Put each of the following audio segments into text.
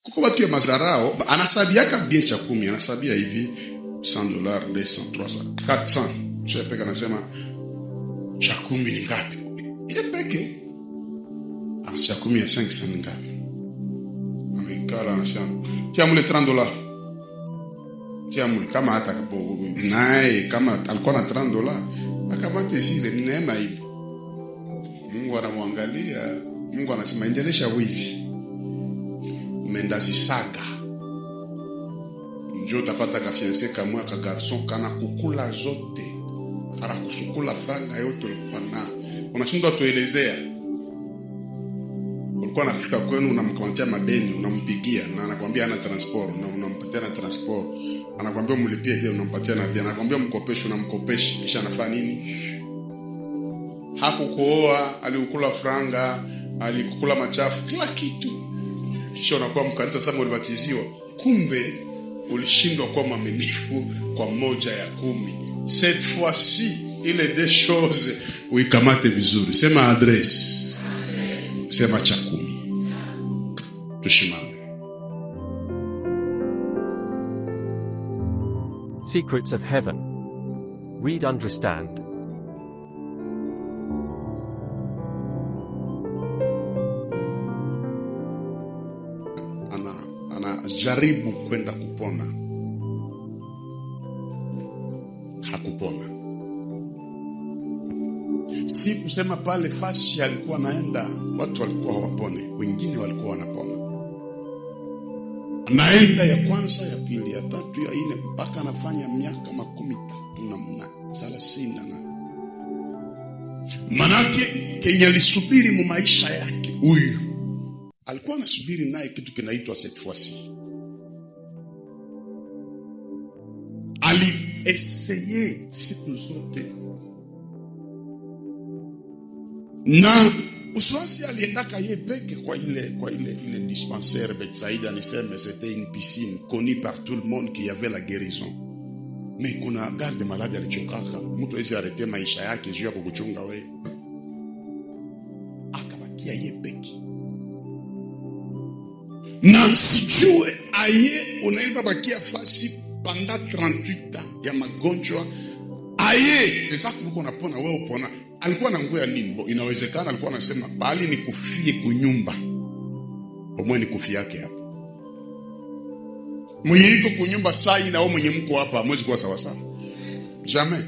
Kuko watu ya mazarao, anasabiaka bien cha 10, anasabia hivi $100, $200, $300, $400. Shepeka anasema cha 10 ni ngapi? Ile peke. Cha 10 ya 500 ni ngapi? Amekala anasema, tia mule $30. Tia mule kama hata naye kama alikuwa na $30, akamate zile neema hivi. Mungu anamwangalia, Mungu anasema endelesha wizi. Mendazi saga. Njoo utapata ka fiancé kama ka garçon kana kukula zote. Kana kusukula franga yote ulikuwa na. Unashindwa tuelezea. Ulikuwa unafika kwenu unamkamantia madeni, unampigia na anakuambia hana transport, na unampatia na transport. Anakuambia mlipie ile unampatia na dia, anakuambia mkopeshe unamkopesha, kisha anafanya nini? Hakukuoa, alikula franga, alikula machafu, kila kitu. Kisha unakuwa mkanisa sasa ulibatiziwa, kumbe ulishindwa kuwa mwaminifu kwa moja ya 10. Cette fois-ci, ile des choses uikamate vizuri. Sema adresse. Sema cha 10. Tushimame. Secrets of Heaven. Read, understand. Jaribu kwenda kupona, hakupona. Si kusema pale fasi alikuwa naenda watu walikuwa hawapone, wengine walikuwa wanapona. Anaenda ya kwanza, ya pili, ya tatu, ya 4 mpaka anafanya miaka 30 na manake Kenya alisubiri mu maisha yake. Huyu alikuwa anasubiri naye kitu kinaitwa cette fois-ci. Alieseye siku zote. Na uswasi aliendaka ye peke kwa ile dispensaire Bethsaida, niseme c'était une piscine connue par tout le monde qui avait la guérison. Mais kuna garde malade alichokaka, mtu hawezi arete maisha yake juu ya kukuchunga wewe. Akabakia ye peke. Na sijue aye unaweza bakia fasi panda 38 ya magonjwa. Aye nisa kuliko unapona wewe upona. Alikuwa na nguo ya nimbo, inawezekana alikuwa anasema bali ni kufie kunyumba, omwe ni kufi yake hapa. Mwenye iko kunyumba sai na wewe mwenye mko hapa mwezi kwa sawa sawa. Jamais.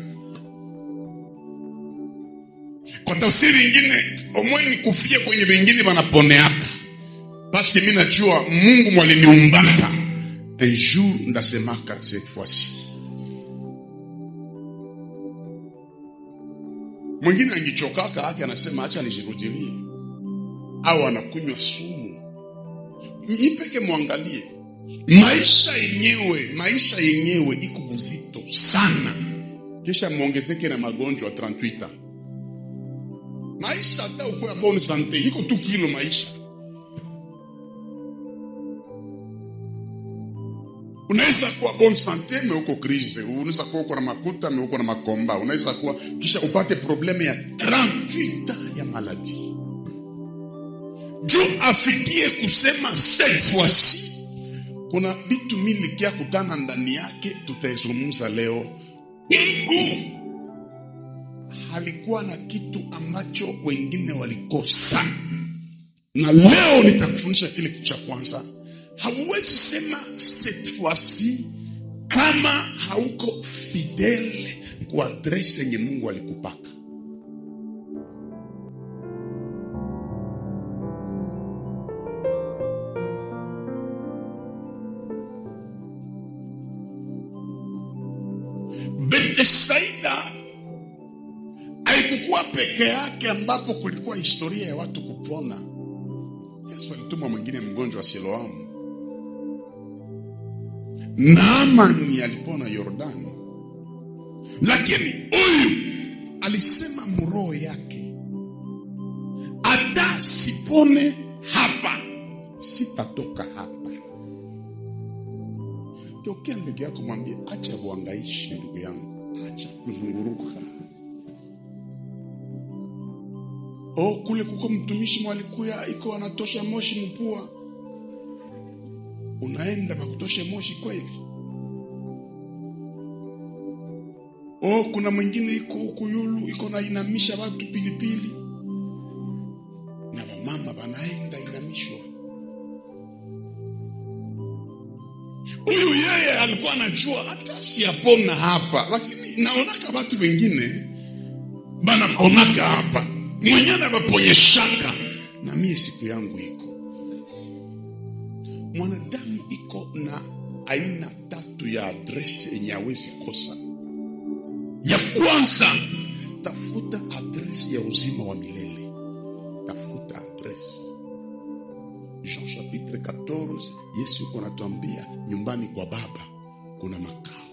Kwa tafsiri nyingine, omwe ni kufie kwenye vingine wanapone hapa. Parce que mimi najua Mungu mwaliniumbaka. Un jour ndasemaka cette fois-ci. Mwingine angichokaka haki anasema acha nijirudilie. Au anakunywa sumu. Nipeke muangalie. Maisha yenyewe iko mzito sana. Kisha muongezeke na magonjwa 38. Maisha hata ukua bonne santé iko 2 kilo maisha. Unaweza kuwa bonne santé mais uko crise, unaweza kuwa uko na makuta mais uko na makomba, unaweza kuwa kisha upate probleme ya 38 ya maladie. Jo afikie kusema cette fois-ci. Kuna vitu mili kia kutana ndani yake tutaizungumza leo. Mungu halikuwa na kitu ambacho wengine walikosa. Na leo nitakufundisha kile kitu cha kwanza. Hauwezi sema cette fois-ci kama hauko fidele kwa adrese yenye Mungu alikupaka. Bethsaida haikuwa peke yake ambapo kulikuwa historia ya watu kupona. Yesu alituma mwingine mgonjwa wa Siloamu. Naamani alipona Yordani. Lakini huyu alisema mroho yake, ata sipone hapa, sitatoka hapa. Tokea ndugu yako mwambie acha kuangaishi ndugu yangu, acha kuzunguruka. Kule kuko mtumishi mwalikuya iko anatosha moshi mpua. unaenda bakutoshe moshi kweli? Kuna mwingine iko huku yulu iko na inamisha watu pilipili, na mama banaenda inamishwa. Huyu yeye alikuwa anajua hata siapona hapa, lakini naonaka watu wengine banaponaka hapa, mwenyewe baponyeshaka, na mie siku yangu iko. Mwanadamu iko na aina 3 ya adresi yenye hawezi kosa. Ya kwanza, tafuta adresi ya uzima wa milele. Tafuta adresi. Jean chapitre 14, Yesu yuko anatuambia nyumbani kwa Baba kuna makao.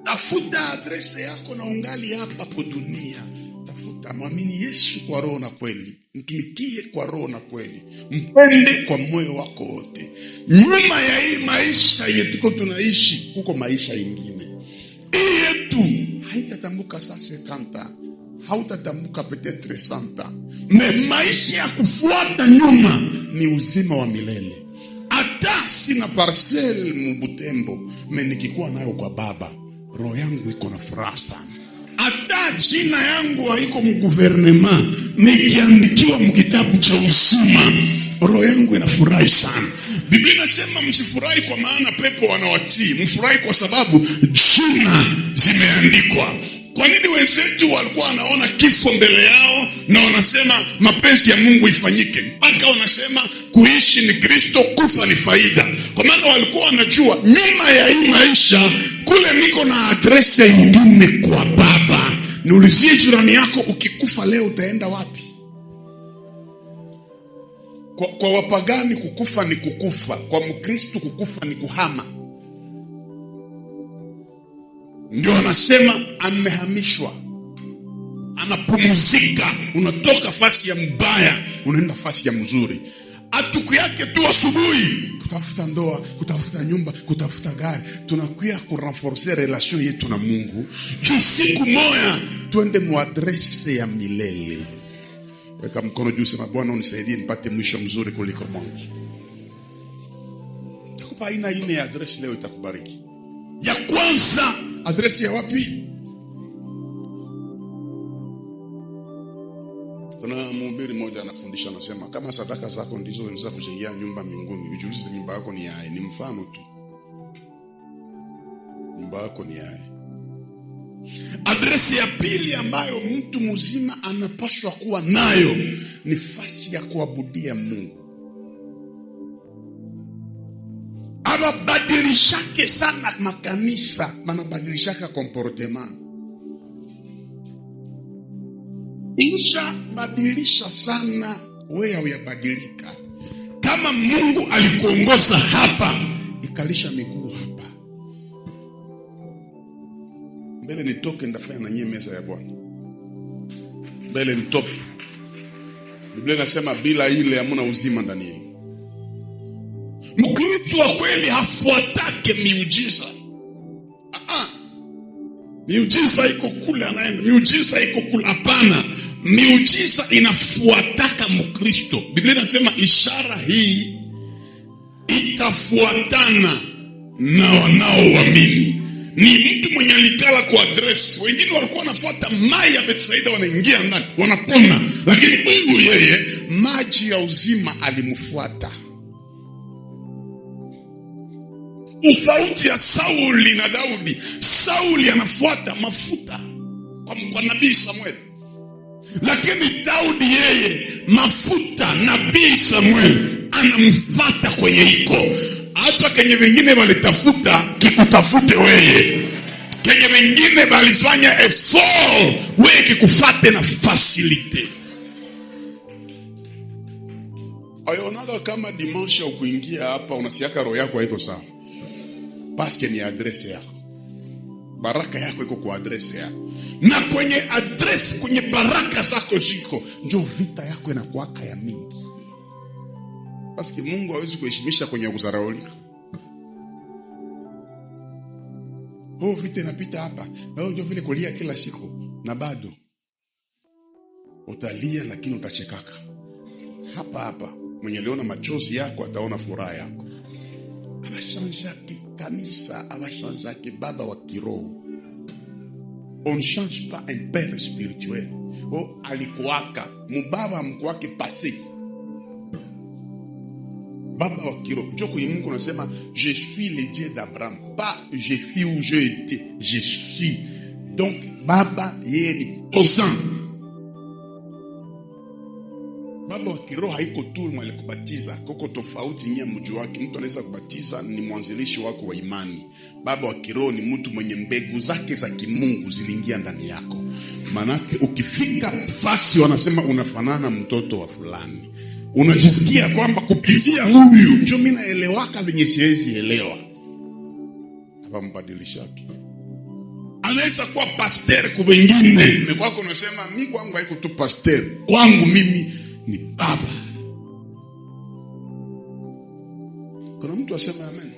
Tafuta adresi yako na ungali hapa kwa dunia. Tafuta, mwamini Yesu kwa roho na kweli. Mtumikie kwa roho na kweli. Mpende kwa moyo wako wote. Nyuma ya hii maisha yetu tunaishi, kuko maisha ingine. Hii yetu haitatambuka sasa 50, hautatambuka peut-être 100. Maisha ya kufuata nyuma ni uzima wa milele. Hata sina parcel Mbutembo, nikikuwa nayo kwa Baba, roho yangu iko na furaha sana. Hata jina yangu haiko mguvernema, nikiandikiwa mkitabu cha uzima, roho yangu inafurahi sana. Biblia inasema msifurahi kwa maana pepo wanawatii, mfurahi kwa sababu jina zimeandikwa. Kwa nini wenzetu walikuwa wanaona kifo mbele yao na wanasema mapenzi ya Mungu ifanyike? Mpaka wanasema kuishi ni Kristo, kufa ni faida. Kwa maana walikuwa wanajua nyuma ya hii maisha kule niko na adresi nyingine kwa Baba. Niulizie jirani yako, ukikufa leo utaenda wapi? Kwa wapagani kukufa ni kukufa, kwa Mkristo kukufa ni kuhama. Ndio anasema amehamishwa, anapumzika, unatoka fasi ya mbaya unaenda fasi ya mzuri. Atuku yake tu asubuhi kutafuta ndoa, kutafuta nyumba, kutafuta gari. Tunakuya kurenforcer relation yetu na Mungu, juu siku moja tuende muadrese ya milele. Weka mkono juu, sema Bwana unisaidie nipate mwisho mzuri kuliko mwanzo. Takupa aina ine ya adresi leo, itakubariki. Ya kwanza, adresi ya wapi? Kuna mhubiri mmoja anafundisha, anasema kama sadaka zako ndizo zinaweza kujengea nyumba mbinguni, ujiulize nyumba yako ni yae. Ni mfano tu. Nyumba yako ni yae. Adresi ya pili ambayo mtu mzima anapaswa kuwa nayo ni nafasi ya kuabudia Mungu. Abadilishake sana makanisa, manabadilishaka comportement. Insha badilisha sana, wewe uyabadilika. Kama Mungu alikuongoza hapa, ikalisha miguu hapa. Mbele nitoke ndafanya na nyie meza ya Bwana. Mbele nitoke. Biblia inasema bila ile hamuna uzima ndani yenu. Mkristo wa kweli hafuatake miujiza. Miujiza iko kule anaenda, miujiza iko kule, hapana. Miujiza inafuataka Mkristo. Biblia inasema ishara hii itafuatana na wanaoamini. Ni mtu mwenye alikala kwa adresi. Wengine walikuwa wanafuata maji ya Betsaida, wanaingia ndani, wanapona. Lakini huyu yeye maji ya uzima alimfuata. Tofauti ya Sauli na Daudi. Sauli anafuata mafuta kwa nabii Samuel. Lakini Daudi yeye mafuta nabii Samuel anamfuata kwenye iko. Acha kenye wengine walitafuta, kikutafute wewe. Kenye wengine walifanya effort, wewe kikufate na facilite. Ayonaga kama dimanche ukuingia hapa unasiaka roho yako haiko sawa. Paske ni adresi yako. Baraka yako iko kwa adresi yako. Na kwenye adresi, kwenye baraka zako ziko, ndio vita yako inakuwaka ya mingi. Paske Mungu hawezi kuheshimisha kwenye kuzaraulika. Vita inapita hapa. Ndio vile kulia kila siku. Na bado utalia lakini utachekaka. Hapa mwenye aliona machozi yako ataona furaha yako. abashanjaki kanisa, abashanjaki baba wa kiroho. On ne change pas un père spirituel. Oh, alikuwaka mubaba mkwake passé. Baba wa kiroho. Njoo kwenye Mungu anasema je suis le Dieu d'Abraham, pas je fus où je étais, je suis. Donc baba yeye ni posant. Baba wa kiroho haiko tu mwenye kubatiza, koko tofauti nyinyi mjua wake. Mtu anaweza kubatiza ni mwanzilishi wako wa imani. Baba wa kiroho ni mtu mwenye mbegu zake za kimungu ziliingia ndani yako. Manake ukifika fasi wanasema unafanana mtoto wa fulani, unajisikia kwamba kupitia huyu ndio mimi naelewaka venye siwezi elewa. Hapa mbadilishaki. Anaweza kuwa pastor kwa wengine. Mkwako unasema mimi kwangu haiko tu pastor. Kwangu mimi ni baba. Kuna mtu asema amen.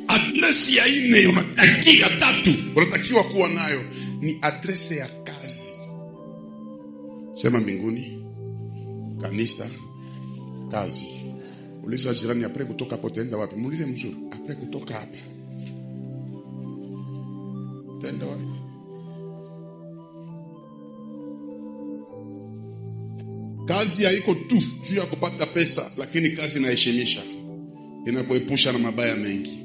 Adresi ya 4 unatakiwa 3 unatakiwa kuwa nayo ni adresi ya kazi. Sema mbinguni, kanisa, kazi. Uliza jirani apre kutoka hapo tenda wapi? Muulize mzuri, apre kutoka hapa tenda wapi? Kazi haiko tu juu ya kupata pesa, lakini kazi inaheshimisha. Inakuepusha na mabaya mengi.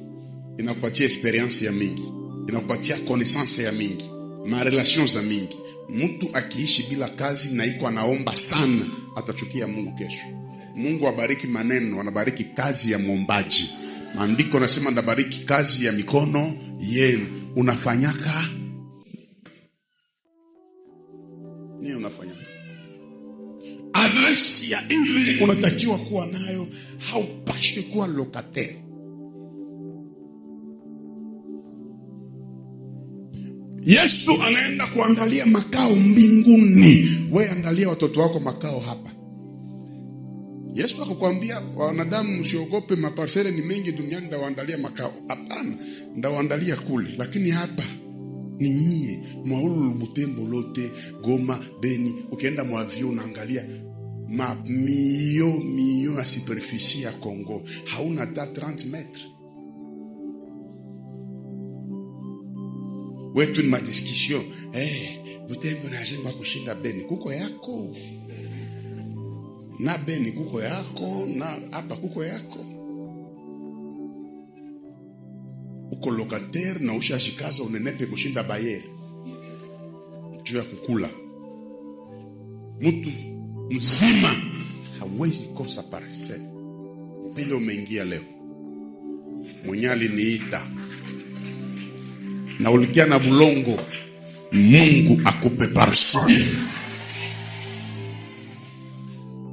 Inakupatia experience ya mingi. Inakupatia connaissance ya mingi. Ma relations za mingi. Mtu akiishi bila kazi na iko anaomba sana, atachukia Mungu kesho. Mungu abariki maneno, anabariki kazi ya muombaji. Maandiko nasema ndabariki kazi ya mikono yenu. Unafanyaka nini? Unafanyaka adresi ya ile unatakiwa kuwa nayo. Haupaswi kuwa locataire. Yesu anaenda kuangalia makao mbinguni. Wewe angalia watoto wako makao hapa. Yesu akakwambia wanadamu msiogope, maparsele ni mengi duniani, ndawaandalia makao. Hapana, ndawaandalia kule, lakini hapa ni nyie. Mwaulu Butembo lote, Goma, Beni, ukienda mwavio unaangalia mio ya superficie ya Kongo. Hauna hata 30 metres. Wetu ni madiscussion. Butembo na jemba kushinda Beni. Kuko yako. Na Beni kuko yako, na hapa kuko yako. Uko locataire na ushashikaza unenepe kushinda Bayeri. Juu ya kukula. Mtu mzima hawezi kosa parcelle. Vile umeingia leo. Mwenyali niita. Na ulikia na bulongo, Mungu akupe parcelle.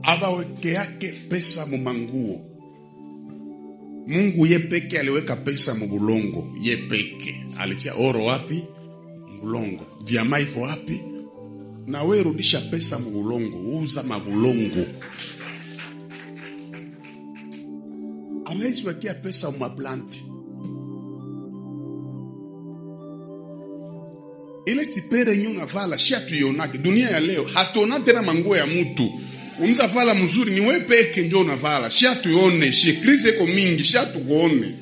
Aba weke yake pesa mumanguo. Mungu ye peke aliweka pesa mubulongo. Ye peke alitia oro wapi? Mbulongo. Diama iko wapi? Na we rudisha pesa mubulongo. Uza mabulongo. Amezi wekea pesa umaplanti. Ile sipere nyo navala shatu yonake. Dunia ya leo hatuona tena manguo ya mtu. Unza vala mzuri ni wewe peke ndio unavala. Shatu yone, shikrize ko mingi, shatu kuone.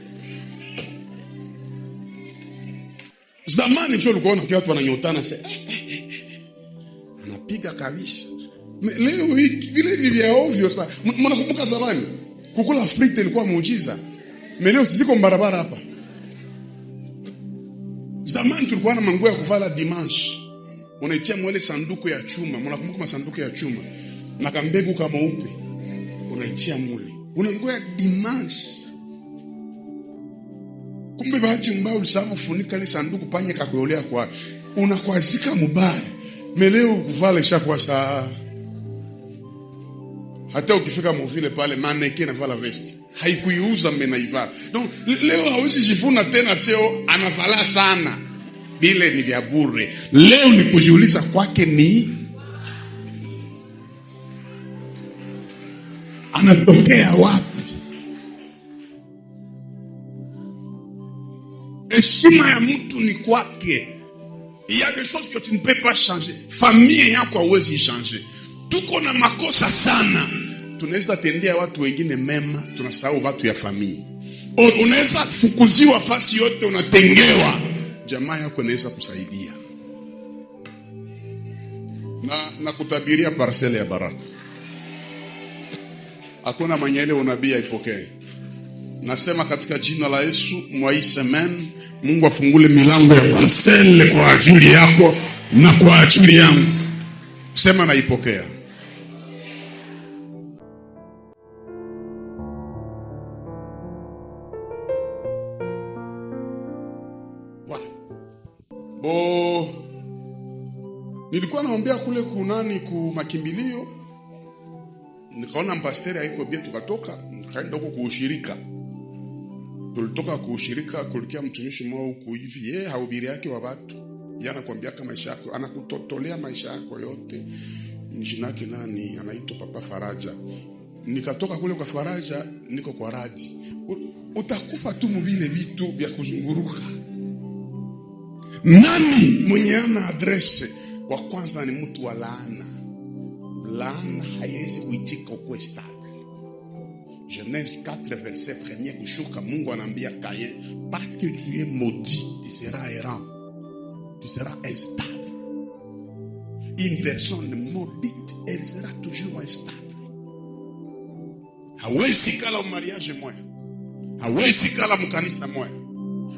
Zamani ndio ulikuwa unaona watu wananyotana sasa. Anapiga kabisa. Leo hiki vile ni vya ovyo sasa. Mnakumbuka zamani? Kukula frite ilikuwa muujiza. Leo sisi barabara hapa. Zamani tulikuwa na manguo ya kuvala dimanche. Unaitia mwele sanduku ya chuma. Mnakumbuka masanduku ya chuma? Na kambegu kama upe. Unaitia mule. Unangoya dimanche. Kumbe bahati mbaya ulisabu funika ile sanduku panye kakuyolea kwa. Unakwazika mubaya. Meleo kuvala ishakuwa saa. Hata ukifika mvile pale maneke na vala vesti. Haikuiuza mmenaivala. Donc leo hawezi jivuna tena sio anavala sana. Bile ni vya bure. Leo ni kujiuliza kwake ni anatokea wapi? Heshima ya mtu ni kwake. Il y a des choses que tu ne peux pas changer. Famille yako hauwezi changer. Tuko na makosa sana. Tunaweza tendea watu wengine mema, tunasahau watu ya familia. Unaweza fukuziwa fasi yote, unatengewa, jamaa yako inaweza kusaidia. Na kutabiria parcela ya baraka. Hakuna manyele unabii aipokee. Nasema katika jina la Yesu, mwa hii semeni Mungu afungule milango ya parcela kwa ajili yako na kwa ajili yangu. Sema naipokea. Nilikuwa naombea kule kunani ku makimbilio. Nikaona mpasteri haiko bia, tukatoka nikaenda huko kuushirika. Tulitoka kuushirika, kulikia mtumishi mmoja huko hivi, yeye haubiri yake wa watu. Yeye anakuambia kama maisha yako, anakutotolea maisha yako yote. Jina lake nani? Anaitwa Papa Faraja. Nikatoka kule kwa Faraja, niko kwa Radi. Utakufa tu mubile vitu vya kuzunguruka. Nani mwenye ana adrese? Wa kwanza ni mtu wa laana. Laana haiwezi kuitika ukwe stable. Genèse 4 verset 1 kushuka, Mungu anambia Caïn, parce que tu es maudit, tu seras errant, tu seras instable. Une personne maudite, elle sera toujours instable. Hawezi kala mariage moya, hawezi kala mkanisa moya.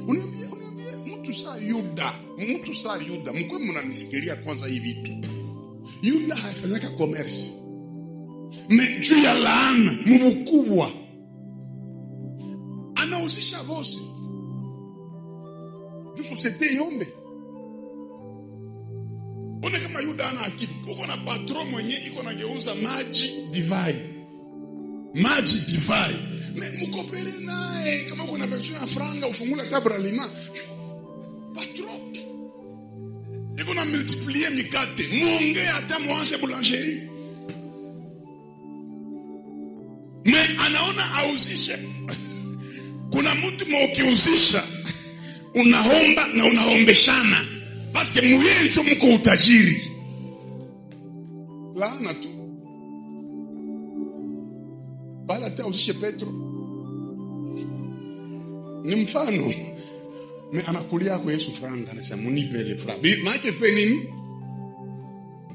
Unaniambia mtu saa Yuda, mkwe mnanisikilia kwanza hivi vitu. Yuda haifanyaka commerce. Juu ya laana mubukubwa anausisha bosi juu societe yombe. One kama Yuda ana akili. Uko na patron mwenye iko na geuza maji divai. Mukopele nae kama uko na pesa ya franga ufungula tabra lima. Patron iko na multiplier mikate. Muonge hata muanze boulangerie. Anaona ausishe. Kuna mtu mwakiuzisha, unahomba na unahombeshana. Paske muyenjo mko utajiri. Laana tu. Bala ta ausishe Petro. Ni mfano. Anakulia kwa Yesu franga. Anasema munipe ile franga. Maake fe nini?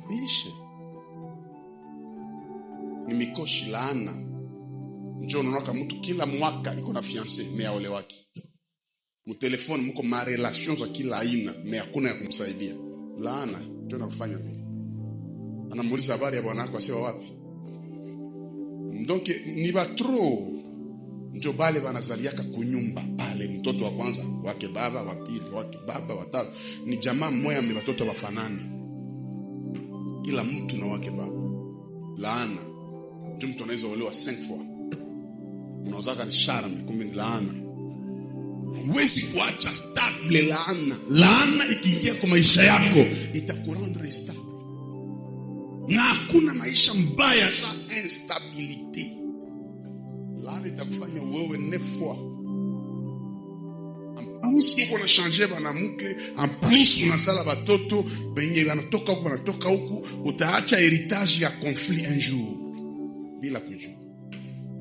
Bishe. Ni mikoshi laana. Njoo unaona mtu kila mwaka iko na fiancé mais aole wake. Mu telefone mko ma relations za kila aina mais hakuna ya kumsaidia. Laana ndio anafanya vile. Anamuuliza habari ya bwana wako asema wapi? Donc ni batro. Njoo bale wanazaliaka kunyumba pale, mtoto wa kwanza wake baba, wa pili wake baba, wa tatu ni jamaa mmoja mwa watoto wafanani. Kila mtu na wake baba. Laana. Njoo mtu anaweza olewa 5 fois. Unaweza ni charme kumbe ni laana. Huwezi kuacha stable laana. Laana ikiingia kwa maisha yako itakurendre instable. Na hakuna maisha mbaya sa instability. Laana itakufanya wewe nefwa. En plus uko na changer banamuke, en plus unasala batoto benye wanatoka huku, utaacha heritage ya conflit un jour bila kujua.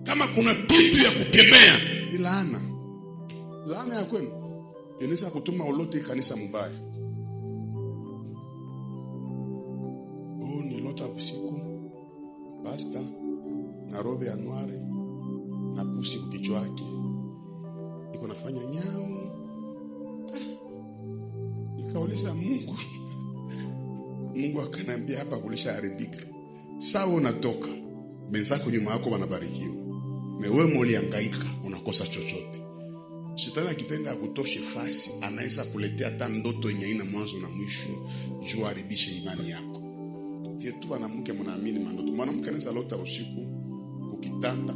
Kama kuna kitu ya kukemea ni laana. Laana ya kwenu inaweza kutuma ulote kanisa mbaya. Ni lota usiku. Basta na robe ya noire na pusi kichwa yake. Iko nafanya nyao. Nikauliza Mungu. Mungu akanambia hapa kulisha haribika. Sawa unatoka. Benzako nyuma yako wanabarikiwa. Wewe mlihangaika unakosa chochote. Shetani akipenda akutoshe fasi, anaweza kuletea hata ndoto yenye ina mwanzo na mwisho, juu haribishe imani yako. Tie tu mwanamke mnaamini mandoto. Mwanamke anaweza lota usiku ukitanda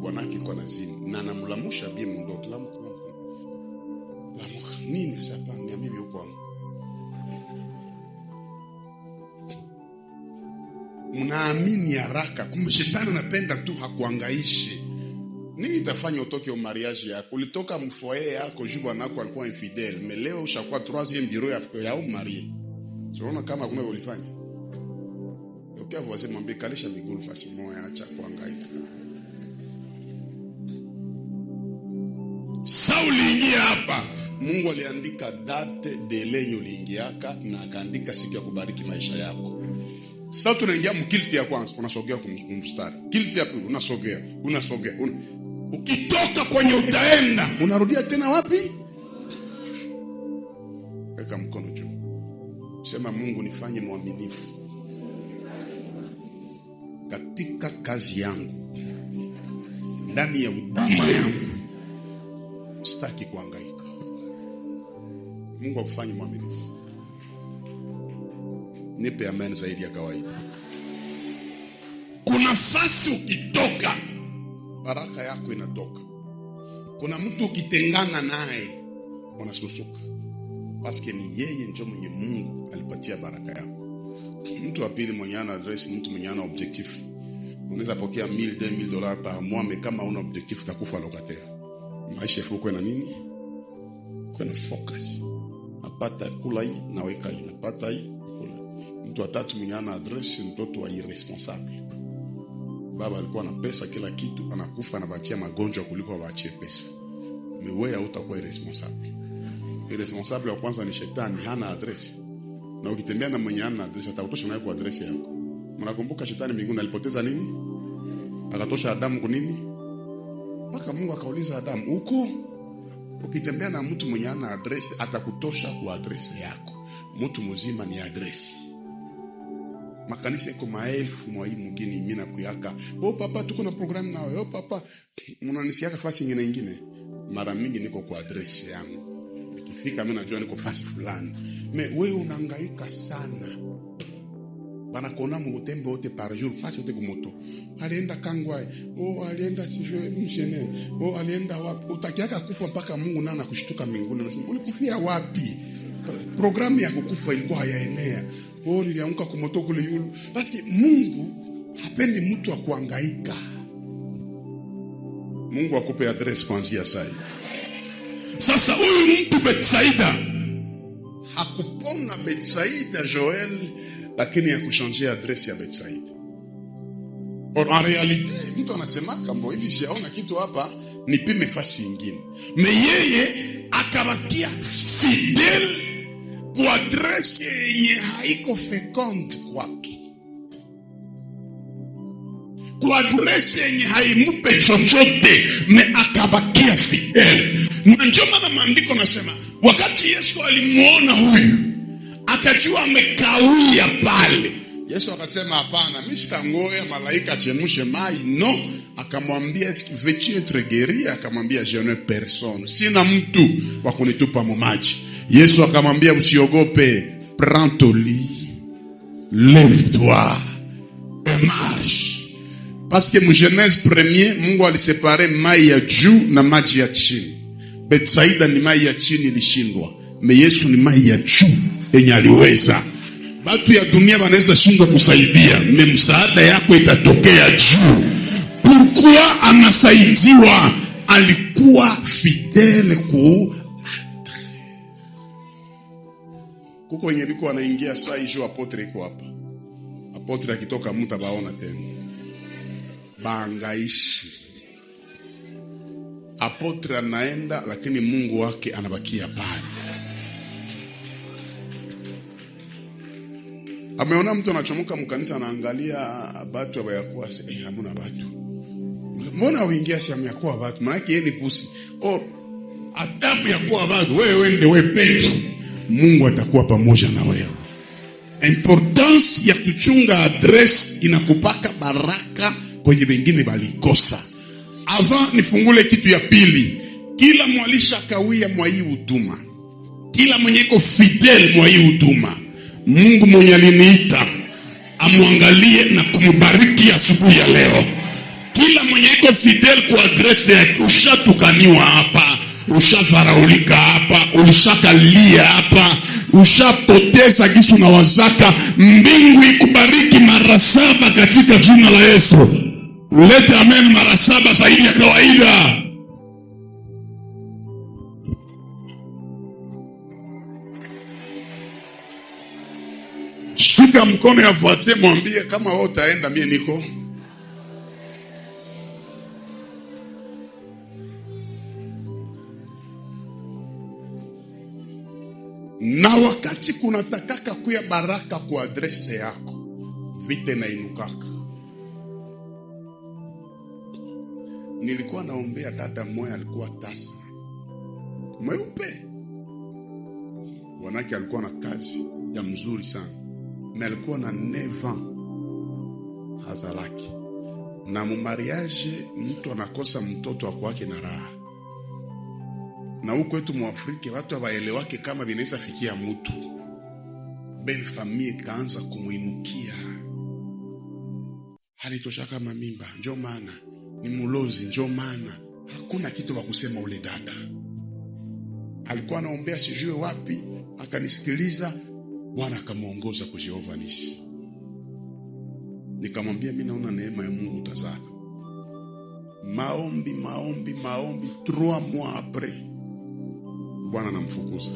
bwanake kwa nazini na anamlamusha bie mndoto. Lamuka nini sasa niambie huko. Unaamini haraka, kumbe shetani anapenda tu hakuangaishi. Nini itafanya utoke au mariage yako? Ulitoka mfoyer yako juu bwanako alikuwa infidèle, mais leo ushakuwa 3e bureau ya marié. Unaona kama kuna ulifanya? Okay, voisin mwambie kalisha miguu fasi moja, acha kuhangaika. Sasa uliingia hapa, Mungu aliandika date de lenye uliingiaka na akaandika siku ya kubariki maisha yako. Sasa tunaingia mkilti ya kwanza, unasogea kumstari. Kilti ya pili unasogea. Ukitoka kwenye utaenda, unarudia tena wapi? Weka mkono juu. Sema, Mungu nifanye mwaminifu katika kazi yangu, ndani ya huduma yangu. Sitaki kuhangaika. Mungu akufanye mwaminifu. Nipe amen zaidi ya kawaida. Kuna nafasi ukitoka, baraka yako inatoka. Kuna mtu ukitengana naye, unasusuka. Paske ni yeye ndio mwenye Mungu alipatia baraka yako. Mtu wa pili mwenye ana address, mtu mwenye ana objectif. Unaweza pokea $1,000-$2,000 par mois, mais kama una objectif utakufa locataire. Maisha yako na nini? Kuna focus. Napata kula hii, naweka hii, napata hii, kula. Mtu wa tatu mwenye ana address, mtoto wa irresponsible. Baba alikuwa na pesa kila kitu, anakufa anabatia magonjwa kuliko abaachie pesa. Wewe hautakuwa irresponsible. Irresponsible wa kwanza ni shetani, hana address. Na ukitembea na mwenye hana address, atakutosha nayo kwa address yako. Mnakumbuka shetani mbinguni alipoteza nini? Akatosha Adamu kwa nini? Mpaka Mungu akauliza Adamu, "Huko ukitembea na mtu mwenye hana address, atakutosha kwa address yako." Mtu mzima ni address. Makanisa yako maelfu mwa hii mwingine imina kuyaka. "Oh papa, tuko na program nawe." "Oh papa, mnanisiaka fasi nyingine." Mara mingi niko kwa address yangu. Nikifika mimi najua niko fasi fulani. Wewe unahangaika sana. Bana kona mutembe wote par jour, fasi wote kumoto. Alienda Kangwai, alienda sijue mshene, alienda wapi? Utakiaka kufa mpaka Mungu na anakushtuka mbinguni. Anasema, "Ulikufia wapi?" Programu ya kukufa ilikuwa hayaenea. Niliamka kumoto kule yulu. Basi Mungu hapendi mtu wa kuhangaika. Mungu akupe address kuanzia sasa. Sasa huyu mtu Betsaida hakupona Betsaida Joel, lakini ya kuchanger address ya Betsaida. En réalité, mtu anasema kama hivi siaona kitu hapa, nipime fasi nyingine. Yeye akabakia fidel kwa address yenye haiko fecond kwake. Kwa address yenye haimupe chochote, akabakia fidel. Na ndio maana maandiko nasema, wakati Yesu alimuona huyu, akajua amekawia pale. Yesu akasema, "Hapana, mimi sitangoya malaika achemushe mai." No, akamwambia, "Est-ce que veux-tu être guéri?" Akamwambia, "Je n'ai personne." Sina mtu wa kunitupa maji. Yesu akamwambia, "Usiogope, prends ton lit, lève-toi et marche." Parce que mu Genèse 1, Mungu alisepare mai ya juu na maji ya chini. Betsaida ni mai ya chini ilishindwa. Yesu ni mai ya juu yenye aliweza. Watu ya dunia wanaweza shindwa kusaidia, msaada yako itatokea juu. Pourquoi anasaidiwa? Alikuwa fidele ku kuko wenye biko anaingia saa hiyo. Apotre iko hapa. Apotre akitoka mtu baona tena. Baangaishi. Apotre anaenda lakini Mungu wake anabakia pale. Ameona mtu anachomoka mkanisa anaangalia watu wabayakuwa hamuna watu. Mbona uingia shamu ya kuwa watu? Maana yake ni pusi. Adabu ya kuwa watu, wewe ende wewe peke. Mungu atakuwa pamoja na wewe. Importance ya kuchunga address inakupaka baraka kwenye wengine balikosa. Avant nifungule kitu ya pili. Kila mwalisha kawia mwa hii huduma, kila mwenye iko fidel mwa hii huduma, Mungu mwenye aliniita amwangalie na kumbariki asubuhi ya leo. Kila mwenye iko fidel kwa address yake, ushatukaniwa hapa, ushazaraulika hapa, ulishakalia hapa, ushapoteza kisu na wazaka, mbingu ikubariki mara 7 katika jina la Yesu. Leta amen mara 7 zaidi ya kawaida. Shika mkono ya voisin, mwambie kama wewe utaenda mimi niko. Na wakati kunatakaka kuya baraka kwa adrese yako, vite na inukaka. Nilikuwa naombea dada moya, alikuwa tasa mweupe. Wanake alikuwa na kazi ya mzuri sana, na alikuwa na 9 ans hazalaki. Na mu mariage mtu anakosa mtoto wako wake na raha. Na huko wetu mu Afrika watu hawaelewake kama vinaweza fikia mtu. Belle famille kaanza kumuinukia. Halitosha kama mimba, njoo maana ni mulozi, njoo maana hakuna kitu wa kusema ule dada. Alikuwa anaombea sijue wapi, akanisikiliza, Bwana akamuongoza kwa Jehova Nisi. Nikamwambia mimi naona neema ya Mungu utazaa. Maombi 3 mois après Bwana anamfukuza.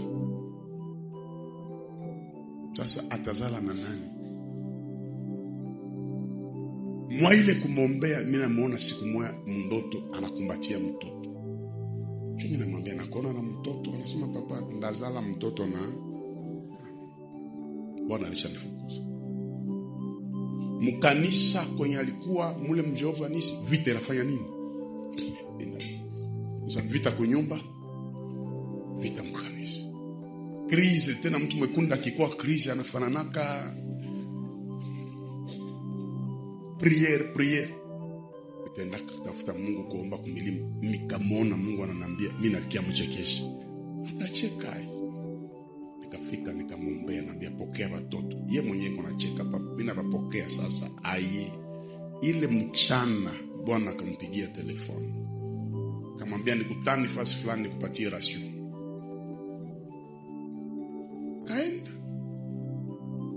Sasa atazala na nani? Mwa ile kumombea, mimi namuona siku moja mtoto anakumbatia mtoto. Mimi namwambia nakuona na mtoto, anasema papa ndazala mtoto na Bwana alishanifukuza. Mkanisa kwenye alikuwa mule mjehova Nisi, vita inafanya nini? Vita kwa nyumba, vita mkanisa. Krizi tena, mtu mwekunda kikuwa krizi anafananaka priere. Nikaenda kutafuta Mungu kuomba kumilimu. Nikamwona Mungu ananiambia, mimi nalikia mchekesha. Atacheka. Nikafika nikamwombea, naambia pokea watoto. Yeye mwenyewe kunacheka, mimi napokea sasa. Ile mchana Bwana akampigia telefoni. Akamwambia nikutane fasi fulani nikupatie rasio. Kaenda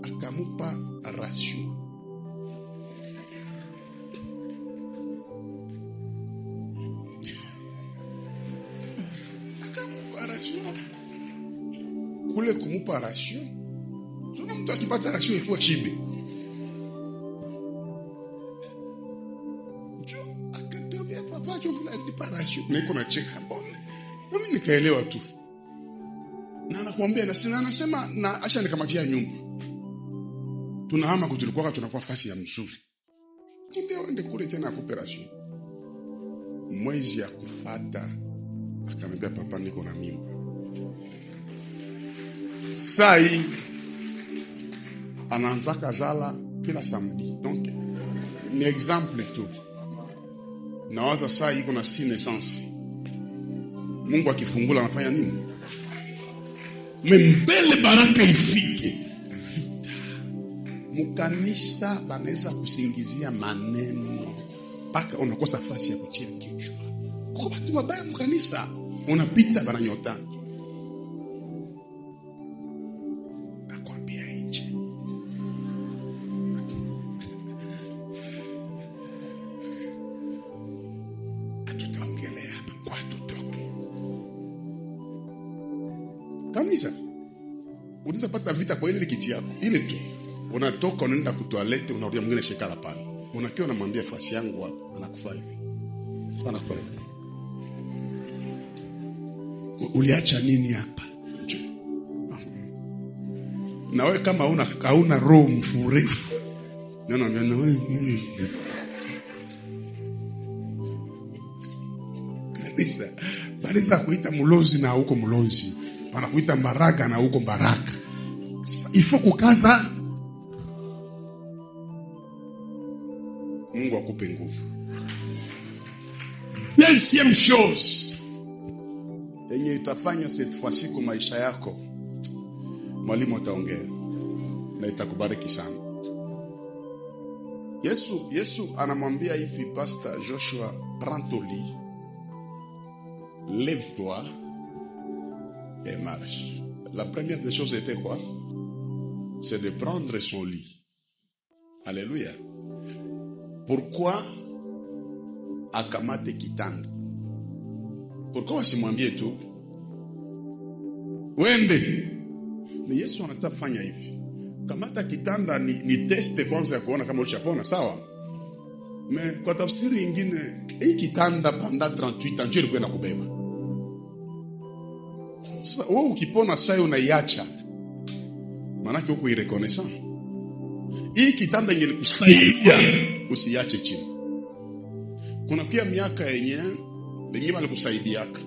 akamupa rasio. Kule kumupa rasio. Sio mtu akipata rasio ifua chibe. Akatembea papa jovula nipa rasio. Niko na cheka mbona. Mimi nikaelewa tu. Na anakuambia na sina, anasema na acha nikamatia nyumba. Tunahama kutulikuwa tunakuwa fasi ya mzuri. Kimbia uende kule tena akupe rasio. Mwezi ya kufata akamwambia papa niko na mimba. Sai anaanza kazala kila samedi. Donc ni exemple tu. Nawaza saa iko na 6 naissance. Mungu akifungula anafanya nini? Mbele baraka ifike. Vita. Mukanisa banaweza kusingizia maneno paka unakosa nafasi ya kutia kichwa. Kwa watu wabaya mkanisa unapita bananyota. Nakwambia nje. Atutaongelea hapa kwa tutoke. Kanisa unaweza pata vita kwa ile kiti yako. Ile tu. Unatoka unaenda kutoalete, unarudia mwingine shekala pale. Unakiwa unamwambia fasi yangu hapa, anakufa hivi. Anakufa hivi. Uliacha nini hapa? Na wewe kama hauna roho mfurefu. Na wewe kanisa baliza kuita mulozi na huko mulozi. Bana kuita baraka na huko baraka. Ifo kukaza. Mungu akupe nguvu. Deuxième chose yenye itafanya cette fois-ci kwa maisha yako, mwalimu ataongea na itakubariki sana. Yesu anamwambia hivi Pastor Joshua, prends ton lit, lève-toi et marche. La première des choses était quoi? C'est de prendre son lit. Alléluia. Pourquoi akamate kitanda? Pourquoi simwambie tu wende? Ni Yesu anataka fanya hivi. Kamata kitanda ni teste kwanza ya kuona kama ulishapona, sawa? Me kwa tafsiri nyingine, hii kitanda panda 38 ans ilikuwa inakubeba. Sasa wewe ukipona sasa unaiacha, maana uko irreconnaissant. Hii kitanda yenye kusaidia usiache chini. Kuna pia miaka yenye wengine walikusaidiaka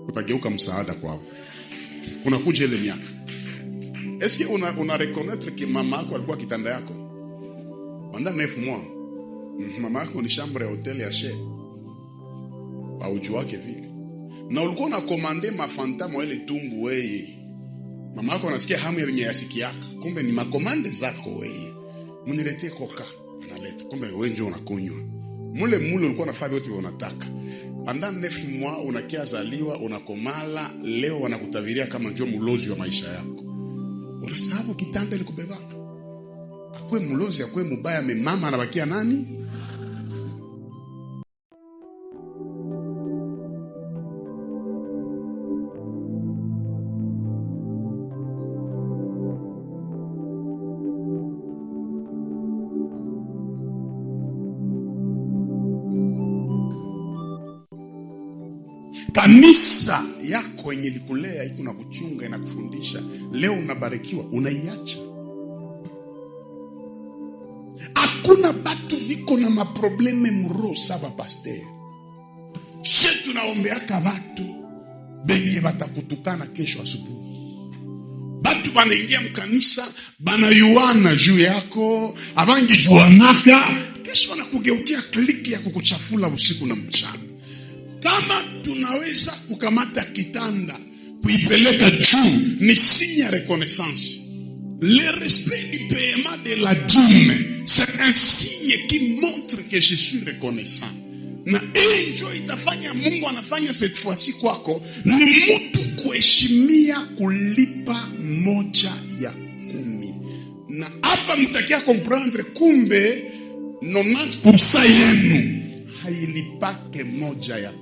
utageuka msaada kwao. Kuna kuja ile miaka. Est-ce que una reconnaître que mama yako alikuwa kitanda yako? Pendant 9 mois. Mama yako ni chambre ya hotel ya chef. Haujua wake vile. Na ulikuwa unakomande mafantamo ile tumbu wewe. Mama yako anasikia hamu ya yenye yasikiaka. Kumbe ni makomande zako wewe. Mniletee koka, analeta. Kumbe wewe ndio unakunywa. Mule ulikuwa unafanya yote unataka. Pendant 9 mois unakia zaliwa, unakomala, leo wanakutaviria kama ndio mlozi wa maisha yako. Unasahau kitanda ile kubebaka. Akwe mlozi, akwe mubaya, mama anabakia nani? Kanisa yako yenye likulea iko na kuchunga na kufundisha, leo unabarikiwa, unaiacha. Hakuna batu biko na maprobleme mro saba pasteur. Shetu naombeaka batu benye batakutukana kesho asubuhi. Batu banaingia mkanisa banayuana juu yako, abangi juanaka, kesho wanakugeukia kliki ya kukuchafula usiku na mchana. Kama tunaweza kukamata kitanda kuipeleka juu, ni signe ya reconnaissance. Le respect du paiement de la dîme, c'est un signe qui montre que je suis reconnaissant. Na enjo itafanya Mungu anafanya cette fois-ci kwako, ni mtu kuheshimia kulipa 1/10. Na hapa mtakia comprendre kumbe 90% yenu hailipake 1/10.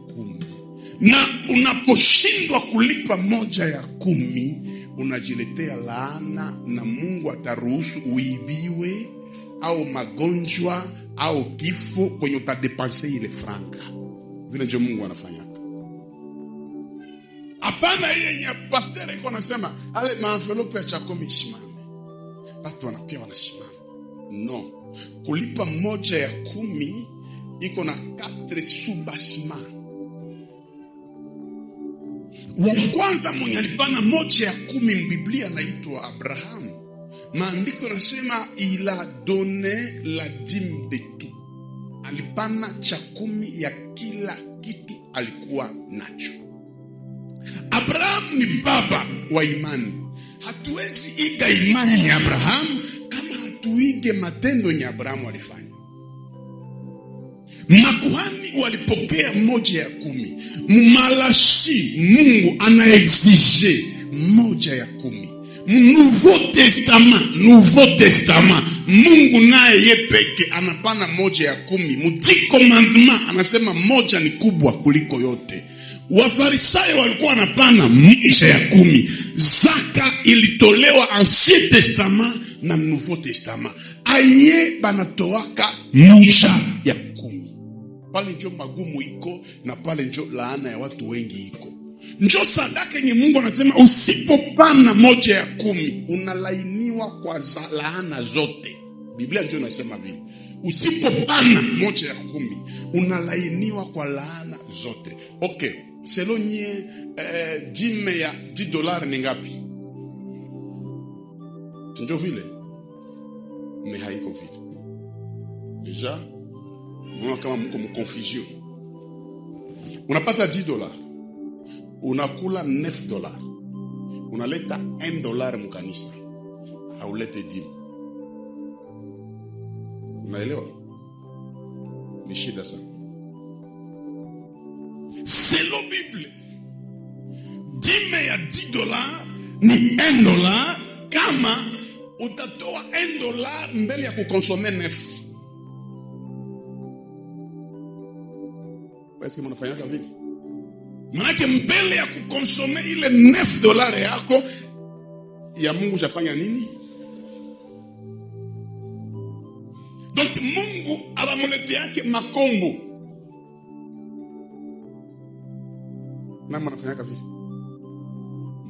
Na unaposhindwa kulipa 1/10, unajiletea laana, na Mungu ataruhusu uibiwe au magonjwa au kifo kwenye utadepanse ile franka. Vile ndio Mungu anafanya. Hapana yenye pastor iko anasema ale maenvelope ya chakumi simame. Watu wanakia wanasimama. No. Kulipa 1/10 iko na 4 sous-bassements. Wa kwanza mwenye alipana 1/10 mbiblia anaitwa Abraham. Maandiko nasema il a donné la dîme de tout. Alipana 10% ya kila kitu alikuwa nacho. Abraham ni baba wa imani. Hatuwezi iga imani ya Abraham kama hatuige matendo ya Abraham alifanya. Makuhani walipokea 1/10. Malachi Mungu anaexige 1/10. Nouveau Testament Mungu naye yepeke anapana 1/10. Mudi commandement anasema 1 ni kubwa kuliko yote. Wafarisayo walikuwa wanapana 1/10. Zaka ilitolewa Ancien Testament na Nouveau Testament. Aye banatoaka 1/10. Pale njo magumu iko, na pale njo laana ya watu wengi iko. Njo sadaka yenye Mungu anasema usipopana 1/10 unalainiwa kwa laana zote. Biblia njo inasema vile. Usipopana 1/10 unalainiwa kwa laana zote. Okay, selonye dime ya $10 ni ngapi? Njo vile. Me haiko vile. Deja mwana kama mko mconfusion. Unapata $10, unakula $9, unaleta $1 mkanisa, haulete 10. Unaelewa? Ni shida sana. Selon Bible, dime ya $10 ni $1 kama utatoa $1 mbele ya kukonsome 9. Est-ce que mnafanyaka vile? Manake mbele ya kukonsome ile $9 yako ya Mungu jafanya nini? Donc Mungu abamulete yake makombo. Na mnafanyaka vile?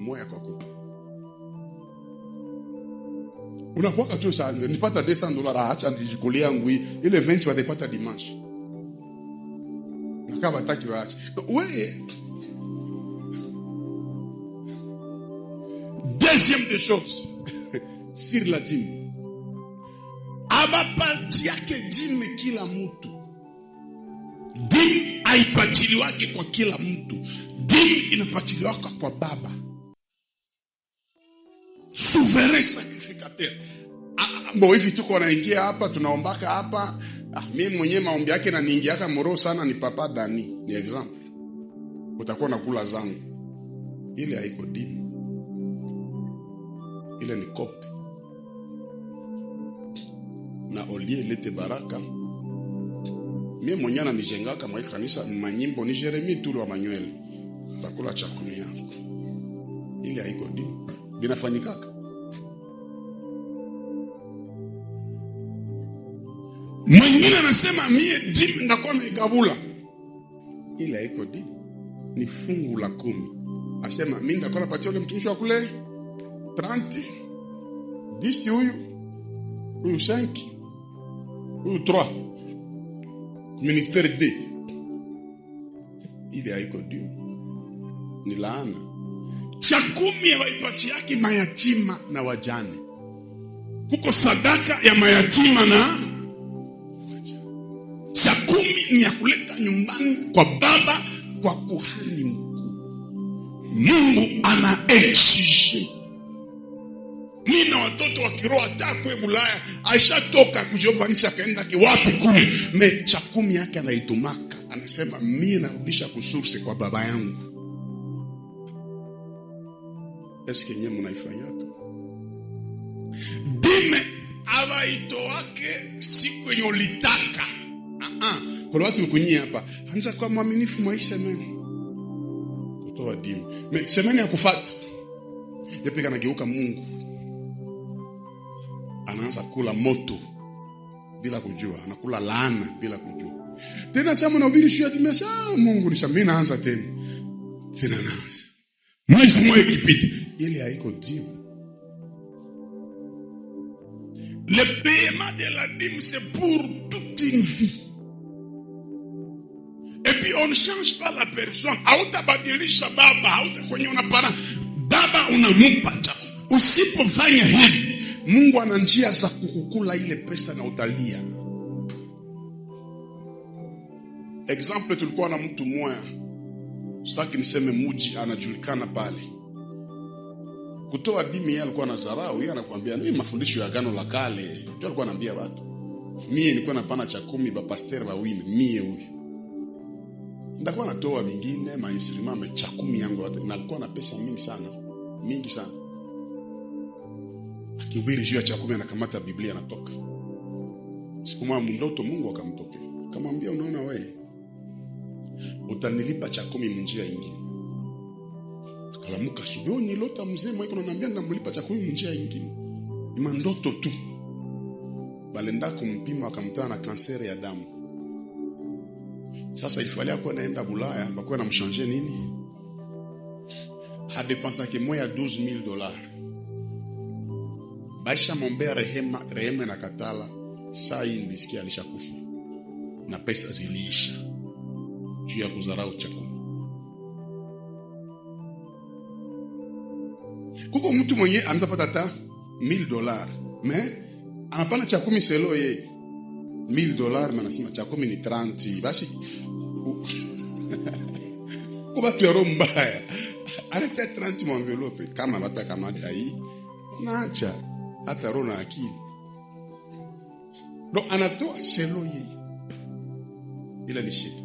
moya kwa kopi. Unakuwa tu sana, nipata $200, acha nijikulia yangu ile 20 wataipata dimanche. Nakaba taki waache. Wewe deuxième des choses sur la dîme. Abapati yake dîme kila mtu. Dîme haipatiliwake kwa kila mtu. Dîme inapatiliwaka kwa baba. Souverain sacrificateur. Bo hivi tuko naingia hapa, tunaombaka hapa. Mimi mwenyewe maombi yake na niingiaka moro sana ni Papa Dani. Ni example. Utakuwa nakula zangu. Ile haiko dîme. Ile ni kope. Na olie ilete baraka. Mie mwenye na nijengaka mwa kanisa manyimbo ni Jeremie Tulu wa Manuel. Takula chakumi yangu. Ile haiko dini. Binafanyikaka. Mwingine anasema mie dini ndakuwa naigabula. Ile haiko dini. Ni fungu la 10. Asema mimi ndakuwa napatia ule mtumishi wa kule 30. 10 huyu 5. Huyu 3. Ministère D. Ile haiko dini. Ni laana. Cha 10 ya waipati yake mayatima na wajane. Kuko sadaka ya mayatima na wajane. Cha 10 ni ya kuleta nyumbani kwa baba, kwa kuhani mkuu. Mungu ana exige. Mimi na watoto wa kiroho atakwe Bulaya aishatoka kujiofanisha kaenda kiwapi kule. Me cha 10 yake anaitumaka. Anasema mimi narudisha kusource kwa baba yangu. Eske nyinyi mnaifanyaka? Dime abaito wake siku yenye ulitaka. Kwa watu mkunyia hapa, anza kwa mwaminifu mwa semeni. Kutoa dime. Me semeni ya kufuata. Yepeka nageuka Mungu. Anaanza kula moto bila kujua, anakula laana bila kujua. Tena sema nahubiri shia kimesa, Mungu nisha mimi naanza tena. Tena naanza. Mwezi mmoja kipita, ile haiko dîme. Le paiement de la dîme c'est pour toute une vie. Et puis on ne change pas la personne. Hautabadilisha baba, hautakwenye unapana baba unampa chakula. Usipofanya hivi Mungu ana njia za kukukula ile pesa na utalia. Example tulikuwa na mtu mmoja. Sitaki niseme muji anajulikana pale. Kutoa dimi yeye alikuwa anazarau, yeye anakuambia mimi mafundisho ya agano la kale. Ndio alikuwa anaambia watu. Mimi nilikuwa napana cha 10 ba pastor wawili, mie huyu. Ndakuwa natoa vingine, ma instrument cha 10 yangu yote. Na alikuwa na pesa mingi sana. Mingi sana. Akihubiri juu ya cha 10 anakamata Biblia anatoka. Siku moja mndoto Mungu akamtokea. Akamwambia unaona wewe utanilipa cha 10 njia nyingine. Akalamuka asubuhi nilota mzee mwe ananiambia namlipa cha 10 njia nyingine. Ni mandoto tu. Balenda kumpima akamtana na kanseri ya damu. Sasa ifalia kwa naenda Bulaya bakwa namchanger nini? Hadepensa ke moya $12,000. Baisha mombea rehema na katala. Saa hii nilisikia alishakufa. Na pesa ziliisha. Juu ya kuzarau chakula. Kuko mtu mwenye anatapata hata $1,000. Me anapana cha 10 selo yeye. $1,000 manasema cha 10 ni 30. Basi kuba tu yaro mbaya. Aleta 30 mu envelope kama bata kama dai. Naacha hata rona akili. Donc anatoa selo yeye. Ila ni shida.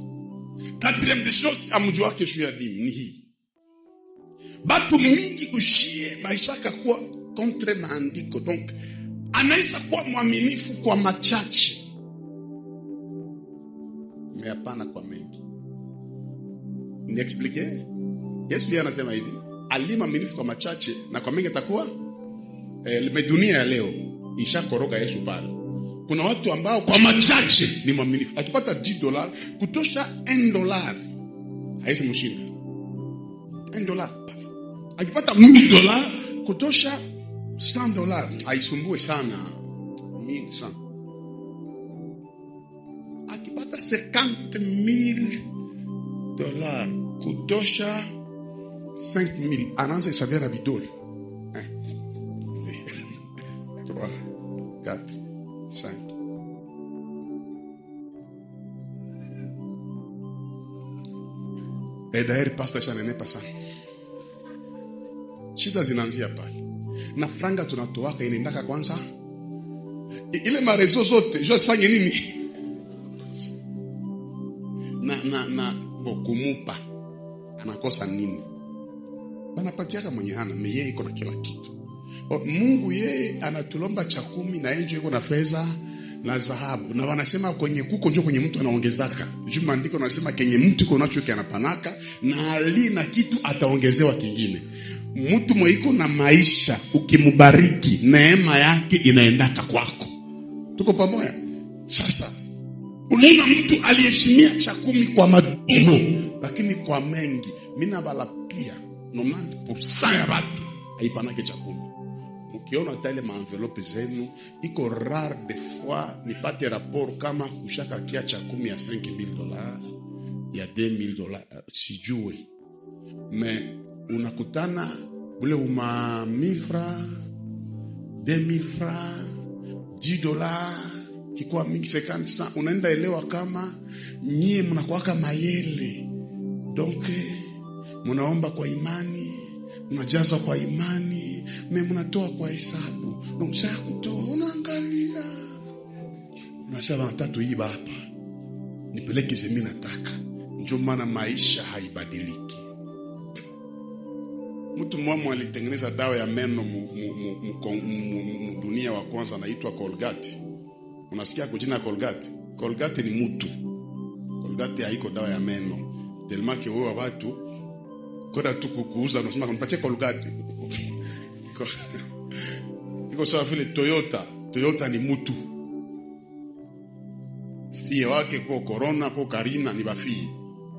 Quatrième des choses amujua kesho ya dini ni hii. Batu mingi kushie maisha kwa contre maandiko. Donc anaisa kuwa mwaminifu kwa machache. Hapana kwa mengi. Ni explique? Yesu ndiye anasema hivi, alima mwaminifu kwa machache na kwa mengi atakuwa dunia ya leo ishakoroga Yesu pale. Kuna watu ambao kwa machache ni mwaminifu. Akipata $10 kutosha $1 haisi mshinda. $1. Akipata $1000 kutosha $100 haisumbue sana. Mingi sana. Akipata $50,000 kutosha 5,000 anaanza hesabia na vidole. 3, 4, 5. D'ailleurs pastor shanenepa sana. Shida zinaanzia pale. Na franga tunatoaka inaendaka kwanza. Ile marezo zote, je sanye nini? Na kumupa. Anakosa nini? Banapatiaka mwenye hana, yeye iko na kila kitu. Mungu yeye anatulomba cha 10 na yeye iko na fedha na dhahabu. Na wanasema kwenye kuko ndio kwenye mtu anaongezaka. Juu maandiko nasema kwenye mtu iko nacho kanapanaka na ali na kitu ataongezewa kingine. Mtu mweiko na maisha ukimubariki neema yake inaendaka kwako. Tuko pamoja? Sasa unaona mtu aliyeshimia cha 10 kwa madogo lakini kwa mengi. Mimi nabala pia 90% ya watu haipanake cha 10. Ukiona tale maenvelope zenu iko rare de fois nipate rapport kama ushaka kia cha 10 ya $5,000 ya $2,000 sijue. Mais unakutana ule uma 1,000 francs, 2,000 francs, $10 kikuwa mingi 50 unaenda elewa kama nyie mnakuwaka mayele. Donc mnaomba kwa imani, mnajaza kwa imani, mnatoa kwa hesabu. Donc sasa kutoa unaangalia. Unasema natatu hii hapa. Nipeleke zemi nataka. Ndio maana maisha haibadiliki. Mtu mmoja alitengeneza dawa ya meno dunia wa kwanza anaitwa Colgate. Unasikia kujina Colgate? Colgate ni mtu. Colgate haiko dawa ya meno. Tellement que wao watu koda tu kuuza unasema kunipatie Colgate. Iko sawa vile Toyota. Toyota ni mtu. Fie wake kwa Corona, kwa Karina ni bafii.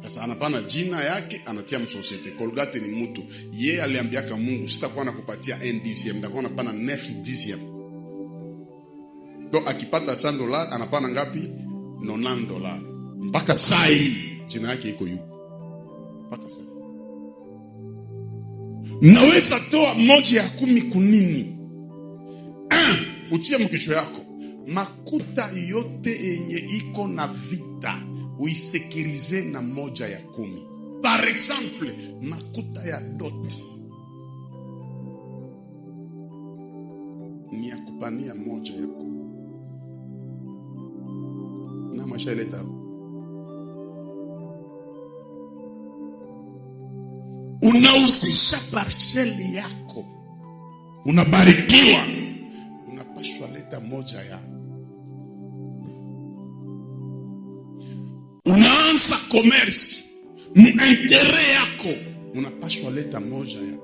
Sasa anapana jina yake anatia msosiete. Colgate ni mtu. Yeye aliambiaka Mungu sitakuwa nakupatia 1/10, nitakuwa napana 9/10. Donc akipata $100 anapana ngapi? $90. Mpaka sai jina yake iko yu. Mpaka sai. Naweza toa moja ya 10 kunini? Utie mkisho yako. Makuta yote yenye iko na vita uisekirize na moja ya 10. Par exemple, makuta ya dot ni ya kupania moja ya 10. Na mashaleta unausisha parceli yako, unabarikiwa, unapashwa leta moja ya. Unaanza commerce, intere yako, unapashwa leta moja ya.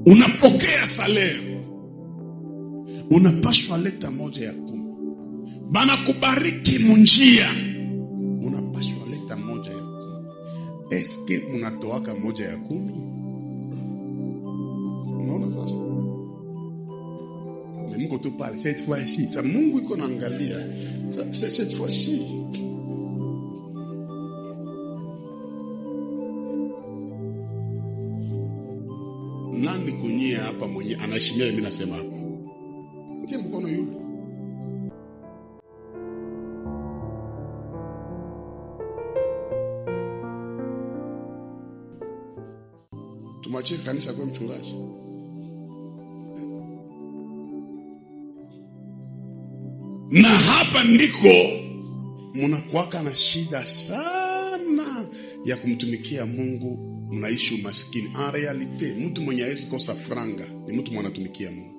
Unapokea salary, unapashwa leta moja ya 10. Bana kubariki munjia, unapashwa leta moja ya 10. Eske unatoaka moja ya 10? Unaona sasa? Mungu tu pale cette fois-ci. Sasa Mungu iko naangalia. Cette fois-ci. Nani kunyia hapa mwenye anaheshimia mimi nasema hapa? Ndio mkono yule. Tumachie kanisa kwa mchungaji. Na hapa ndiko mnakuwaka na shida sana ya kumtumikia Mungu, mnaishi umaskini. En realite, mtu mwenye hawezi kosa franga ni mtu mwenye anatumikia Mungu.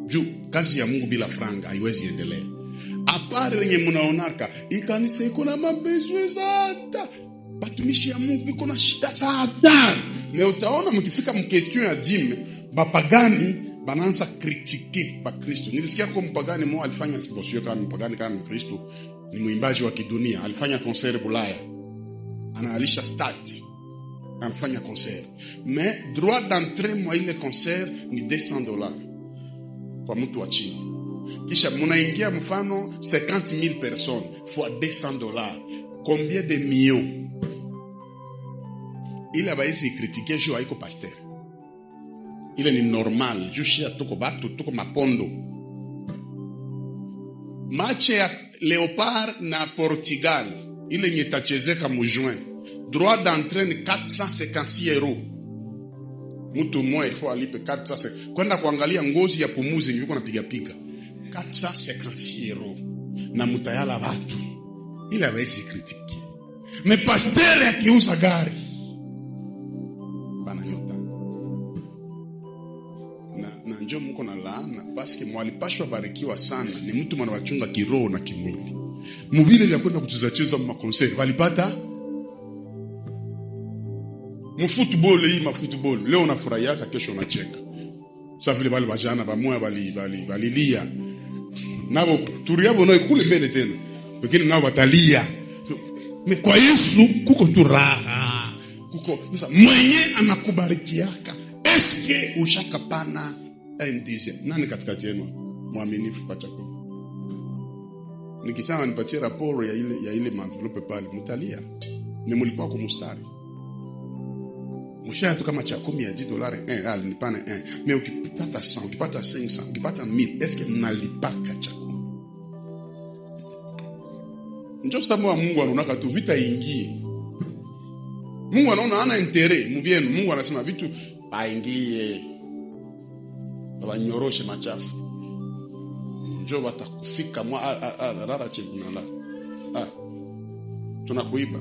Juu kazi ya Mungu bila franga haiwezi endelea. Apare wenye mnaonaka, ikanisa iko na mabezwe zata. Batumishi ya Mungu iko na shida sana. Na utaona mkifika mkestion ya dime, bapagani bananza kritiki pa Kristo. Nilisikia kwa mpagani mmoja alifanya sio kama mpagani kama Kristo, ni mwimbaji wa kidunia, alifanya concert Bulaya. Anaalisha start. anafanya concert. Mais droit d'entrée mwa ile concert ni $200 kwa mtu wa chini. Kisha munaingia mfano 50,000 personnes fois $200. Combien de millions? Il a baisi critiquer jo haiko pasteur. Ile ni normal, jushia tuko batu, tuko mapondo. Match ya Leopard na Portugal, ile nye tachezeka mu juin. Droit d'entrée ni 456 €. Mtu mmoja ifo alipe 400. Kwenda kuangalia ngozi ya pumuzi yuko napiga piga. 456 €. Na mutayala watu. Ile hawezi kritiki. Me pasteur akiuza gari. Bana nyota. Na njoo mko na laana paske mwalipashwa barikiwa sana. Ni mtu mwana wachunga kiroho na kimwili. Mubile vya kwenda kucheza makonseri walipata mfootball hii mafootball leo unafurahia kesho unacheka. Sasa vile wale vijana bamoya balilia. Nabo turiabo no ikule mbele tena. Wengine nao watalia. Kwa Yesu kuko tu raha. Kuko sasa mwenye anakubarikiaka. Eske ushakapana ndize. Nani katika jeno muaminifu pacha kwa? Nikisema nipatie raporo ya ile envelope pale mtalia. Ni mlikuwa kwa mstari. Mshaya tu kama cha 10 ya $10 alinipana mais ukipata 100 ukipata 500 ukipata 1000 eske mnalipaka cha 10? Njoo sababu wa Mungu anaonaka tu vita ingie. Mungu anaona ana intere mubienu. Mungu anasema vitu aingie abanyoroshe machafu. Njoo watakufika mwa rara chebunala. Tunakuiba.